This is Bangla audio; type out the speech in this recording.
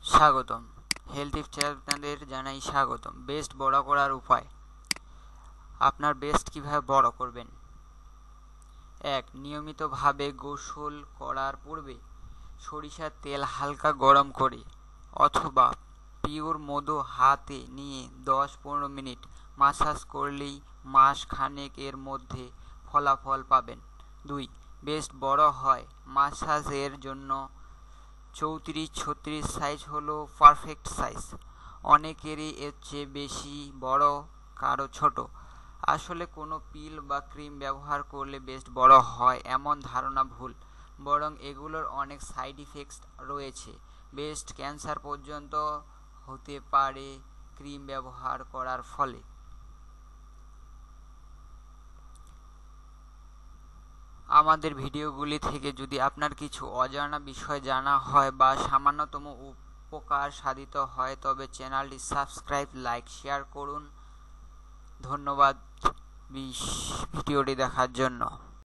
স্বাগতম। হেলথ টিপসে আপনাদের জানাই স্বাগতম। বেস্ট বড় করার উপায়। আপনার বেস্ট কিভাবে বড় করবেন? 1. নিয়মিতভাবে গোসল করার পূর্বে সরিষার তেল হালকা গরম করে অথবা পিওর মধু হাতে নিয়ে 10-15 মিনিট মাসাজ করলেই মাস খানেক এর মধ্যে ফলাফল পাবেন। 2. বেস্ট বড় হয়। মাসাজের জন্য 34-36 সাইজ হলো পারফেক্ট সাইজ। অনেকেরই এর চেয়ে বেশি বড়, কারো ছোট। আসলে কোনো পিল বা ক্রিম ব্যবহার করলে বেস্ট বড় হয় এমন ধারণা ভুল, বরং এগুলোর অনেক সাইড ইফেক্টস রয়েছে। বেস্ট ক্যান্সার পর্যন্ত হতে পারে ক্রিম ব্যবহার করার ফলে। আমাদের ভিডিওগুলি থেকে যদি আপনার কিছু অজানা বিষয় জানা হয় বা সামান্যতম উপকার সাধিত হয় তবে চ্যানেলটি সাবস্ক্রাইব, লাইক, শেয়ার করুন। ধন্যবাদ ভিডিওটি দেখার জন্য।